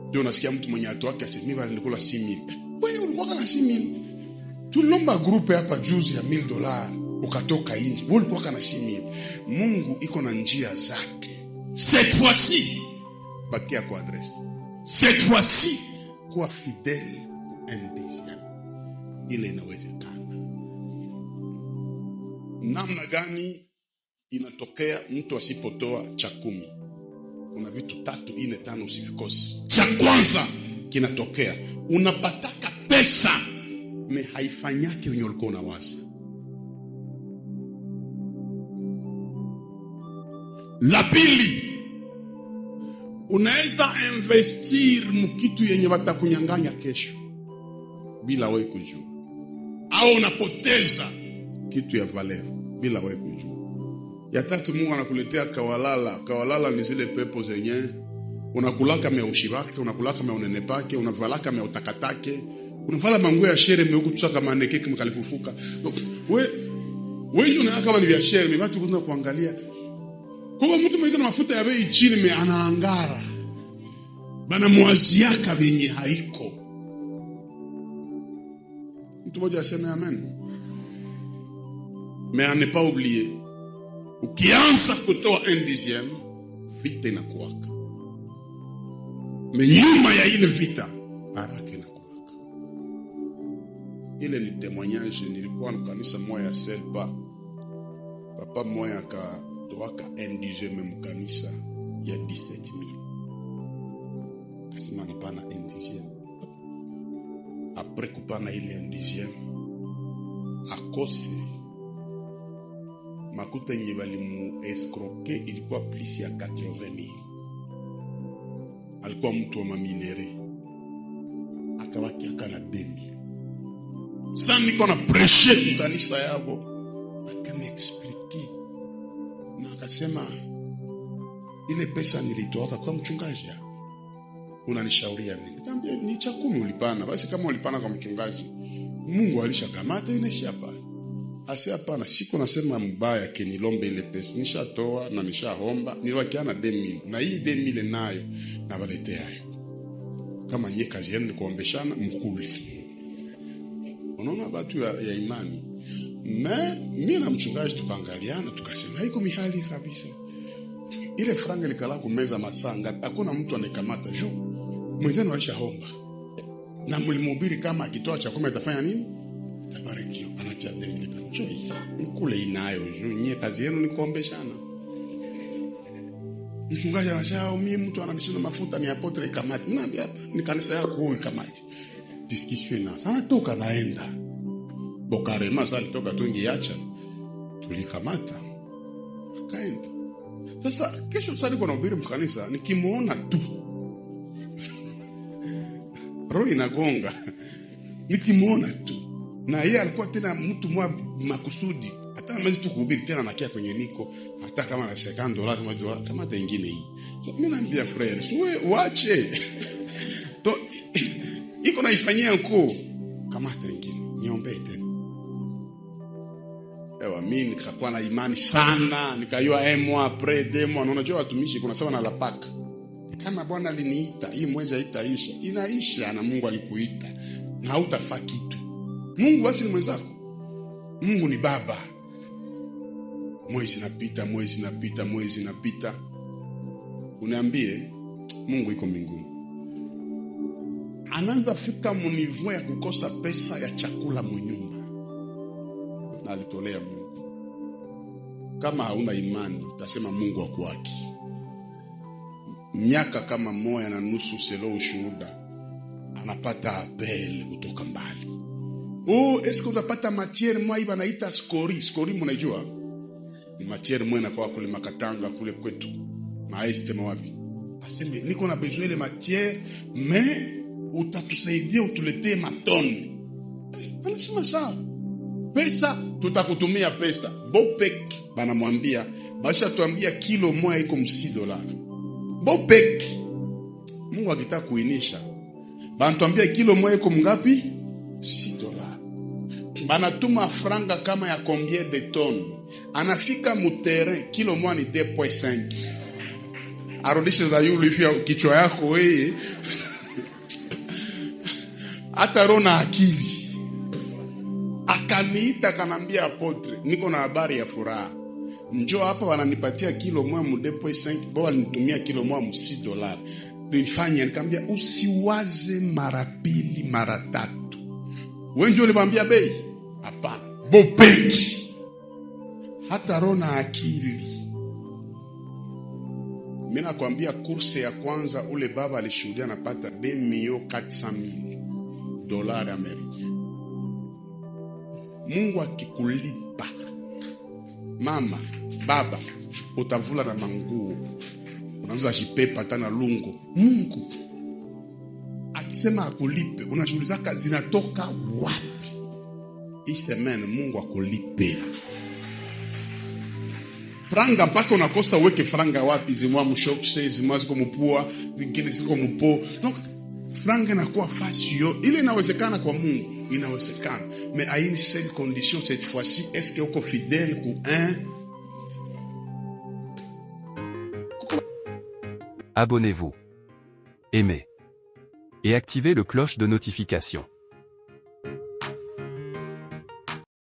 Ndio unasikia mtu mwenye watu wake asemi bali nikula 6,000. Wewe ulikuwa na 6,000. Tulomba grupe hapa juzi ya $1,000 ukatoka nje. Wewe ulikuwa na 6,000. Mungu iko na njia zake. Cette fois-ci bakia kwa adresse. Cette fois-ci kuwa fidèle indéciable. Ile inawezekana. Namna gani inatokea mtu asipotoa cha 10? Kuna vitu 3, 4, 5 usivikose. Cha kwanza kinatokea unapataka pesa me haifanyaki wenye ulikuwa unawaza. La pili, unaweza investir mkitu yenye watakunyang'anya kesho bila wewe kujua. Au unapoteza kitu ya valeur bila wewe kujua. Ya tatu, Mungu anakuletea kawalala. Kawalala ni zile pepo zenye unakulaka meushibake, unakulaka meunenepake, unavalaka meutakatake, unavala manguo ya shere meuku tusaka manekeki mkalifufuka. Wewe unaona kama ni vya shere, ni watu kuna kuangalia. Kwa mtu mwingine na mafuta ya bei chini me anaangara. Bana mwaziaka venye haiko. Mtu mmoja aseme amen. Mais à ne pas oublier, ukianza kutoa 1/10, vita inakuwaka. Nyuma ya ile vita, haraka inakuwaka. Ile ni témoignage, nilikuwa na kanisa moja ya Selba. Papa moja akatoaka 1/10 mkanisa ya 17,000. Kasema nipana 1/10. Après kupana ile 1/10, akose makuta yenye walimu escroquer ilikuwa plus ya 80,000. Alikuwa mtu wa maminere. Akawaki akana 2,000. Sasa niko na pressure kanisa yao. Akani explique. Na akasema ile pesa nilitoa kwa mchungaji. Unanishauria nini? Nikamwambia ni cha 10 ulipana. Basi kama ulipana kwa mchungaji, Mungu alishakamata ile shapa. Asi hapana, siku nasema mbaya kenilombe ile pesa. Nishatoa na nishahomba, niliwakiana 2,000. Na hii 2,000 nayo na waletea hayo. Kama nye kazi yenu ni kuombeshana mkuli. Unaona watu ya imani. Mimi na mchungaji tukaangaliana tukasema haiko mihali kabisa. Ile franga likala kumeza masanga, hakuna mtu anakamata juu. Mwenzenu alishahomba. Na mlimhubiri kama akitoa cha 10 atafanya nini? Tabarikio anacha 2,000 mkule inayo juu nye kazi yenu ni kuombeshana. Mchungaji anasema mimi mtu ananishinda mafuta ni apotre Kamati. Mnaambia ni kanisa yako huyu Kamati. Discussion na. Sana toka naenda. Bokarema sasa toka tu ingiacha. Tulikamata. Kaenda. Sasa kesho sasa niko nahubiri mkanisa nikimuona tu. Roho inagonga. Nikimuona tu. Na yeye alikuwa tena mtu mwa makusudi. Hata mwezi tu kuhubiri tena anakia kwenye niko hata kama na $50 kama hata nyingine hii. So mimi naambia frere, wewe waache. To iko naifanyia uko kama hata nyingine. Niombee tena. Ewa mimi nikakuwa na imani sana, nikayua moi après 2 mois, unajua watumishi kuna sawa na lapaka. Kama Bwana aliniita, hii mwezi haitaisha. Inaisha na Mungu alikuita. Na hautafaa kitu. Mungu basi ni mwenzako. Mungu ni baba. Mwezi napita. Uniambie Mungu iko mbinguni. Anaanza fika munivu ya kukosa pesa ya chakula mnyumba. Na alitolea Mungu. Kama hauna imani, utasema Mungu hakuwaki. Miaka kama 1.5 selo ushuhuda. Anapata apel kutoka mbali. Eske utapata matiere mwa iba naita skori. Skori mnaijua? Ni matiere mwa inakuwa kule Makatanga kule kwetu. Maeste mawapi. Aseme niko na besoin ile matiere mais utatusaidia utuletee matoni. Anasema sawa. Pesa tutakutumia pesa. Bopek banamwambia basha tuambia kilo moja iko $6. Bopek Mungu akitaka kuinisha banatuambia kilo moja iko ngapi? $6. Banatuma franga kama ya combien de tonnes. Anafika muterrain kilo moja ni 2.5. Arudishe za yule ifia kichwa yako wewe. Hata rona akili. Akaniita kanambia apotre, niko na habari ya furaha. Njoo hapa wananipatia kilo moja mu 2.5, bora nitumia kilo moja mu $6. Nifanye nikamwambia usiwaze mara 2 mara 3. Wewe njoo ulimwambia bei? Hapana. Bopeki. Hata rona akili. Mimi nakwambia kurse ya kwanza ule baba alishuhudia anapata $2,400,000 Amerika. Mungu akikulipa mama, baba, utavula na manguo. Unaanza jipepa tena lungo. Mungu akisema akulipe, unajiuliza kazi zinatoka wapi? Hii semene Mungu akulipe. Franga mpaka unakosa uweke franga wapi? Zimwa mshokse, zimwa ziko mpua, zingine ziko mpo. No, franga inakuwa fasi yo. Ile inawezekana kwa Mungu, inawezekana. Mais à une seule condition cette fois-ci, est-ce que uko fidèle ku un? Abonnez-vous, aimez et activez le cloche de notification.